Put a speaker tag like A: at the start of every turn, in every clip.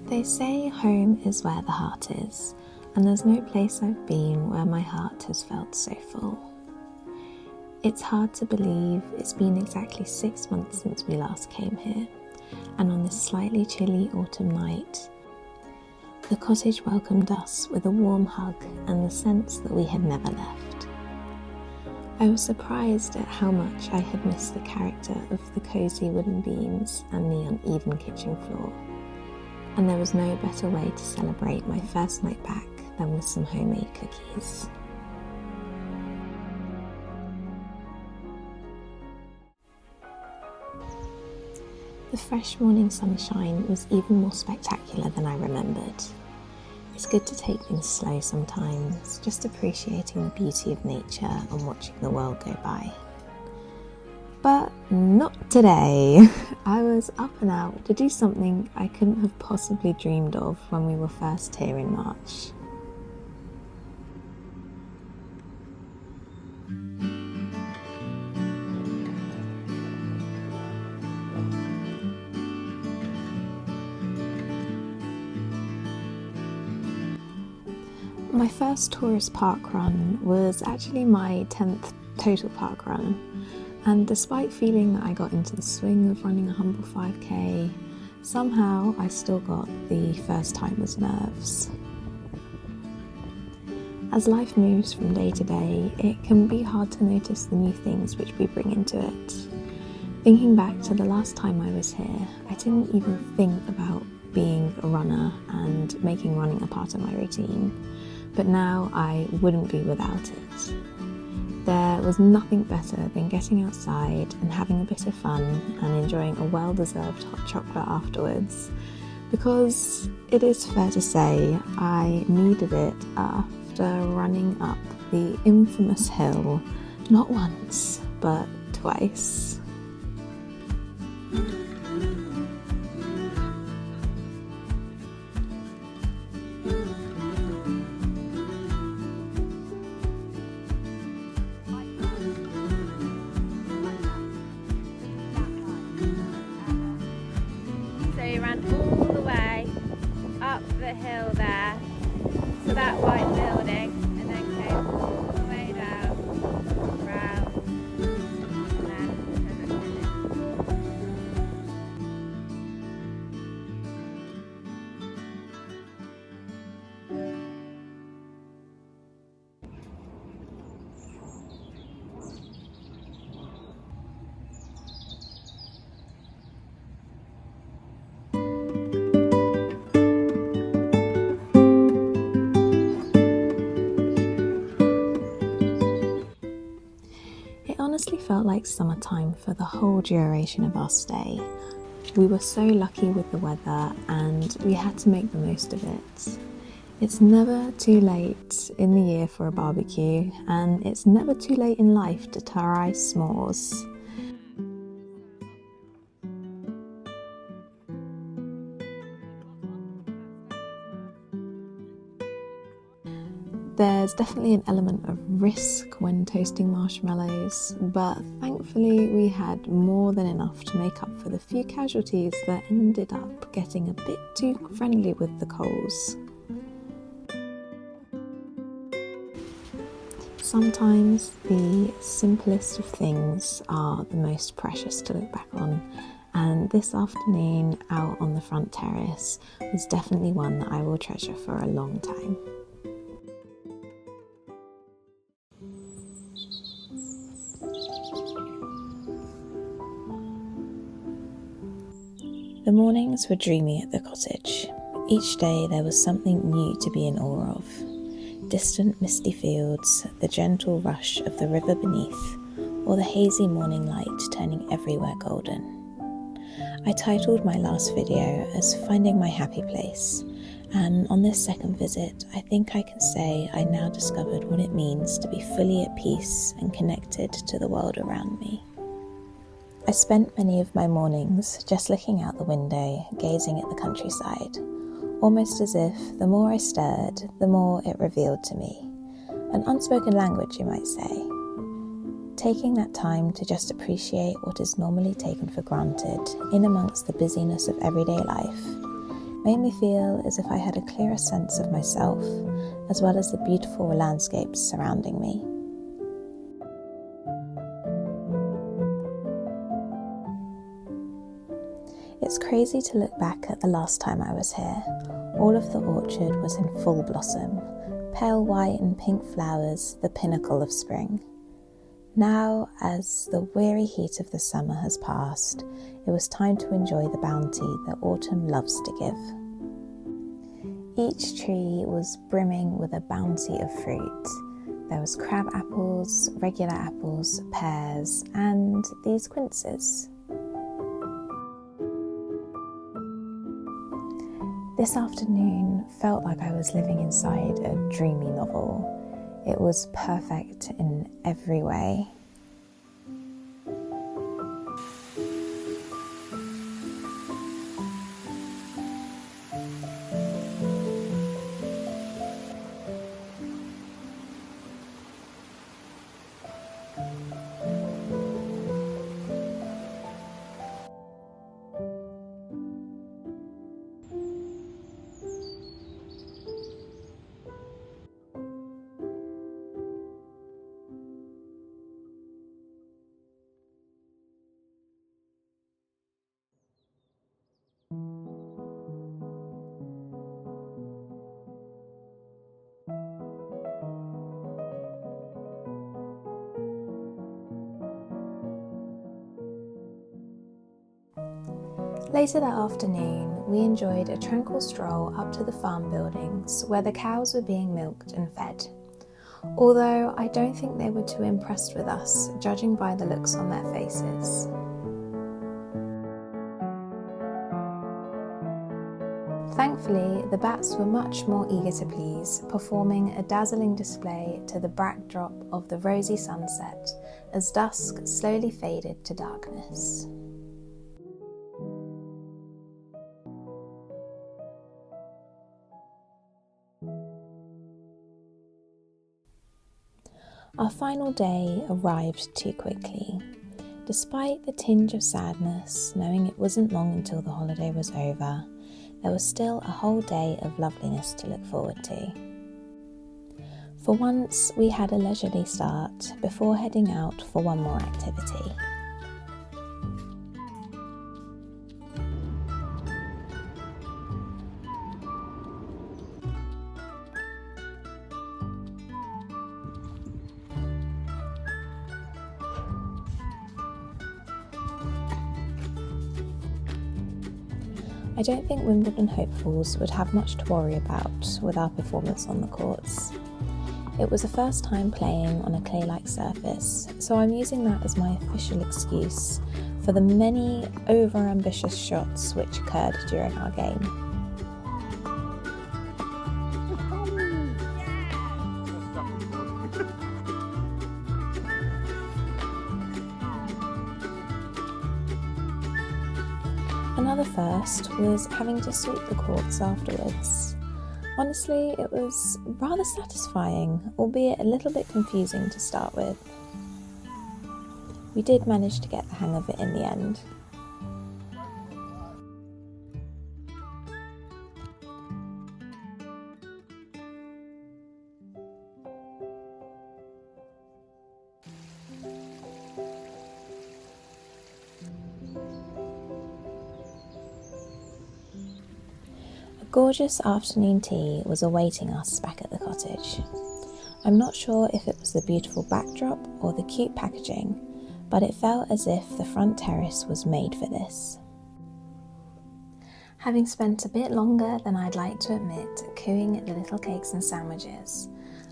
A: They say home is where the heart is, and there's no place I've been where my heart has felt so full. It's hard to believe it's been exactly 6 months since we last came here, and on this slightly chilly autumn night, the cottage welcomed us with a warm hug and the sense that we had never left. I was surprised at how much I had missed the character of the cosy wooden beams and the uneven kitchen floor, and there was no better way to celebrate my first night back than with some homemade cookies. The fresh morning sunshine was even more spectacular than I remembered. It's good to take things slow sometimes, just appreciating the beauty of nature and watching the world go by. But not today. I was up and out to do something I couldn't have possibly dreamed of when we were first here in March. My first tourist park run was actually my 10th total park run, and despite feeling that I got into the swing of running a humble 5k, somehow I still got the first timer's nerves. As life moves from day to day, it can be hard to notice the new things which we bring into it. Thinking back to the last time I was here, I didn't even think about being a runner and making running a part of my routine. But now I wouldn't be without it. There was nothing better than getting outside and having a bit of fun and enjoying a well-deserved hot chocolate afterwards, because it is fair to say I needed it after running up the infamous hill not once but twice.
B: So we ran all the way up the hill there to that white building, and then came all the way down, round, and then to the finish.
A: It honestly felt like summertime for the whole duration of our stay. We were so lucky with the weather and we had to make the most of it. It's never too late in the year for a barbecue, and it's never too late in life to try s'mores. There's definitely an element of risk when toasting marshmallows, but thankfully we had more than enough to make up for the few casualties that ended up getting a bit too friendly with the coals. Sometimes the simplest of things are the most precious to look back on, and this afternoon out on the front terrace was definitely one that I will treasure for a long time. The mornings were dreamy at the cottage. Each day there was something new to be in awe of. Distant misty fields, the gentle rush of the river beneath, or the hazy morning light turning everywhere golden. I titled my last video as Finding My Happy Place, and on this second visit I think I can say I now discovered what it means to be fully at peace and connected to the world around me. I spent many of my mornings just looking out the window, gazing at the countryside, almost as if the more I stared, the more it revealed to me. An unspoken language, you might say. Taking that time to just appreciate what is normally taken for granted in amongst the busyness of everyday life made me feel as if I had a clearer sense of myself, as well as the beautiful landscapes surrounding me. It's crazy to look back at the last time I was here. All of the orchard was in full blossom, pale white and pink flowers, the pinnacle of spring. Now, as the weary heat of the summer has passed, it was time to enjoy the bounty that autumn loves to give. Each tree was brimming with a bounty of fruit. There was crab apples, regular apples, pears, and these quinces. This afternoon felt like I was living inside a dreamy novel. It was perfect in every way. Later that afternoon, we enjoyed a tranquil stroll up to the farm buildings where the cows were being milked and fed. Although I don't think they were too impressed with us, judging by the looks on their faces. Thankfully, the bats were much more eager to please, performing a dazzling display to the backdrop of the rosy sunset as dusk slowly faded to darkness. Our final day arrived too quickly. Despite the tinge of sadness, knowing it wasn't long until the holiday was over, there was still a whole day of loveliness to look forward to. For once, we had a leisurely start before heading out for one more activity. I don't think Wimbledon hopefuls would have much to worry about with our performance on the courts. It was the first time playing on a clay-like surface, so I'm using that as my official excuse for the many over-ambitious shots which occurred during our game. Another first was having to sweep the courts afterwards. Honestly, it was rather satisfying, albeit a little bit confusing to start with. We did manage to get the hang of it in the end. Gorgeous afternoon tea was awaiting us back at the cottage. I'm not sure if it was the beautiful backdrop or the cute packaging, but it felt as if the front terrace was made for this. Having spent a bit longer than I'd like to admit cooing at the little cakes and sandwiches,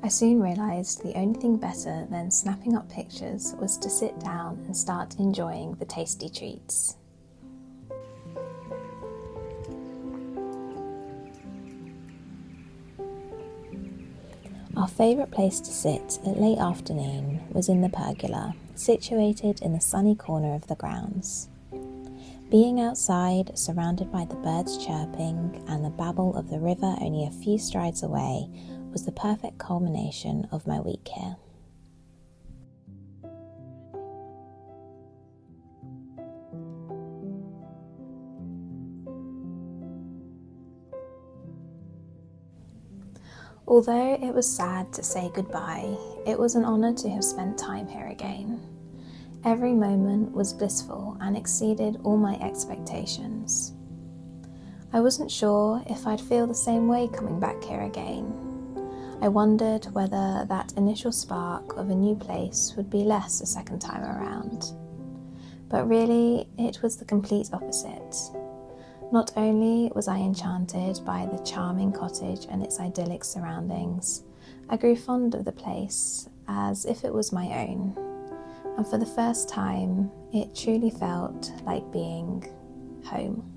A: I soon realised the only thing better than snapping up pictures was to sit down and start enjoying the tasty treats. Our favourite place to sit at late afternoon was in the pergola, situated in the sunny corner of the grounds. Being outside, surrounded by the birds chirping and the babble of the river only a few strides away, was the perfect culmination of my week here. Although it was sad to say goodbye, it was an honour to have spent time here again. Every moment was blissful and exceeded all my expectations. I wasn't sure if I'd feel the same way coming back here again. I wondered whether that initial spark of a new place would be less a second time around. But really, it was the complete opposite. Not only was I enchanted by the charming cottage and its idyllic surroundings, I grew fond of the place as if it was my own. And for the first time, it truly felt like being home.